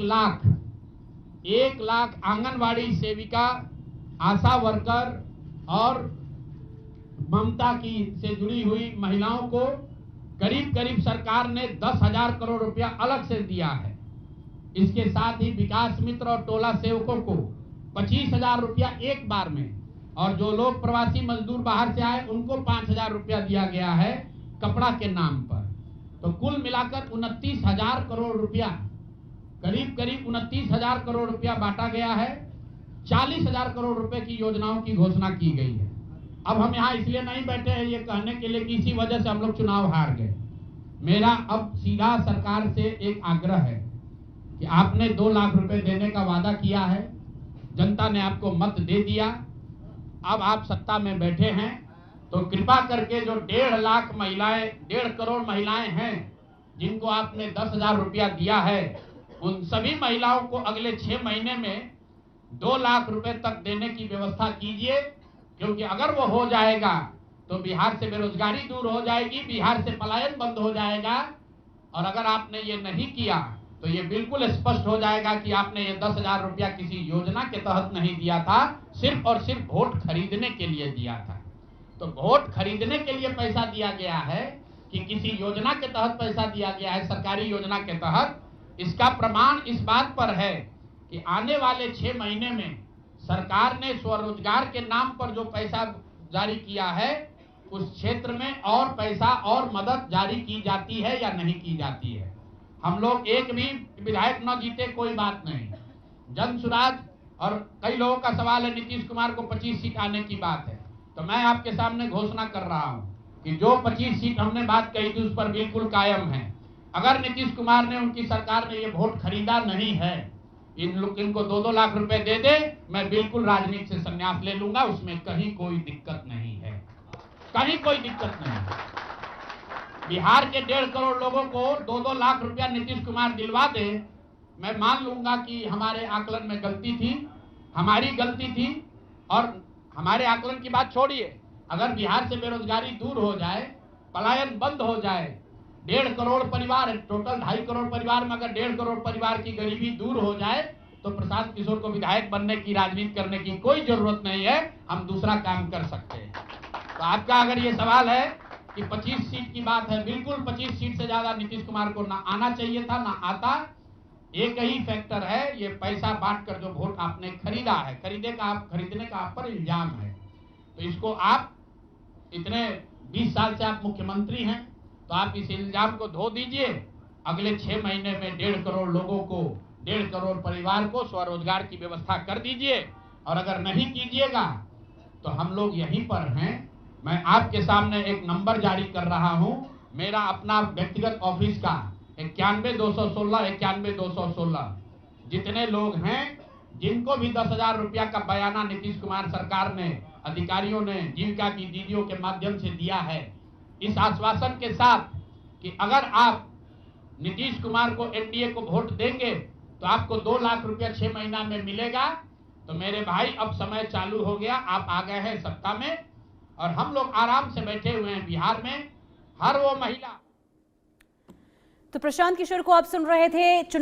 1 लाख आंगनवाड़ी सेविका, आशा वर्कर और ममता की से जुड़ी हुई महिलाओं को करीब करीब सरकार ने 10,000 करोड़ रुपया अलग से दिया है। इसके साथ ही विकास मित्र और टोला सेवकों को 25,000 रुपया एक बार में, और जो लोग प्रवासी मजदूर बाहर से आए उनको 5,000 रुपया दिया गया है कपड़ा के नाम पर। तो कुल मिलाकर 29,000 करोड़ रुपया, करीब करीब 29,000 करोड़ रुपया बांटा गया है। 40,000 करोड़ रुपए की योजनाओं की घोषणा की गई है। अब हम यहाँ इसलिए नहीं बैठे हैं ये कहने के लिए कि इसी वजह से हम लोग चुनाव हार गए। मेरा अब सीधा सरकार से एक आग्रह है कि आपने 2 लाख रुपए देने का वादा किया है, जनता ने आपको मत दे दिया, अब आप सत्ता में बैठे हैं, तो कृपा करके जो 1.5 लाख महिलाएं, 1.5 करोड़ महिलाएं हैं जिनको आपने 10,000 रुपया दिया है, उन सभी महिलाओं को अगले 6 महीने में 2 लाख रुपए तक देने की व्यवस्था कीजिए। क्योंकि अगर वो हो जाएगा तो बिहार से बेरोजगारी दूर हो जाएगी, बिहार से पलायन बंद हो जाएगा। और अगर आपने ये नहीं किया तो ये बिल्कुल स्पष्ट हो जाएगा कि आपने ये 10,000 रुपया किसी योजना के तहत नहीं दिया था, सिर्फ और सिर्फ वोट खरीदने के लिए दिया था। तो वोट खरीदने के लिए पैसा दिया गया है कि किसी योजना के तहत पैसा दिया गया है, सरकारी योजना के तहत। इसका प्रमाण इस बात पर है कि आने वाले 6 महीने में सरकार ने स्वरोजगार के नाम पर जो पैसा जारी किया है, उस क्षेत्र में और पैसा और मदद जारी की जाती है या नहीं की जाती है। हम लोग एक भी विधायक न जीते कोई बात नहीं, जन सुराज। और कई लोगों का सवाल है नीतीश कुमार को 25 सीट आने की बात है, तो मैं आपके सामने घोषणा कर रहा हूं कि जो 25 सीट हमने बात कही थी उस पर बिल्कुल कायम है। अगर नीतीश कुमार ने, उनकी सरकार ने ये वोट खरीदा नहीं है, इनको 2-2 लाख रुपए दे दे, मैं बिल्कुल राजनीति से संन्यास ले लूंगा, उसमें कहीं कोई दिक्कत नहीं है, कहीं कोई दिक्कत नहीं है। बिहार के 1.5 करोड़ लोगों को 2-2 लाख रुपया नीतीश कुमार दिलवा दे, मैं मान लूंगा कि हमारे आकलन में गलती थी, हमारी गलती थी। और हमारे आकलन की बात छोड़िए, अगर बिहार से बेरोजगारी दूर हो जाए, पलायन बंद हो जाए, 1.5 करोड़ परिवार, टोटल 2.5 करोड़ परिवार में अगर 1.5 करोड़ परिवार की गरीबी दूर हो जाए, तो प्रशांत किशोर को विधायक बनने की, राजनीति करने की कोई जरूरत नहीं है, हम दूसरा काम कर सकते हैं। तो आपका अगर ये सवाल है कि 25 सीट की बात है, बिल्कुल 25 सीट से ज्यादा नीतीश कुमार को ना आना चाहिए था, ना आता। एक ही फैक्टर है, ये पैसा बांटकर जो वोट आपने खरीदा है, खरीदने का आप पर इल्जाम है। तो इसको आप इतने 20 साल से आप मुख्यमंत्री हैं, तो आप इस इल्जाम को धो दीजिए। अगले 6 महीने में 1.5 करोड़ लोगों को, 1.5 करोड़ परिवार को स्वरोजगार की व्यवस्था कर दीजिए। और अगर नहीं कीजिएगा तो हम लोग यहीं पर हैं। मैं आपके सामने एक नंबर जारी कर रहा हूं, मेरा अपना व्यक्तिगत ऑफिस का 91-216, 91-216। जितने लोग हैं जिनको भी 10,000 रुपया का बयाना नीतीश कुमार सरकार ने, अधिकारियों ने, जीविका की दीदियों के माध्यम से दिया है, इस आश्वासन के साथ कि अगर आप नीतीश कुमार को, एनडीए को वोट देंगे तो आपको 2 लाख रुपया 6 महीना में मिलेगा। तो मेरे भाई, अब समय चालू हो गया, आप आ गए हैं सत्ता में और हम लोग आराम से बैठे हुए हैं बिहार में। हर वो महिला। तो प्रशांत किशोर को आप सुन रहे थे।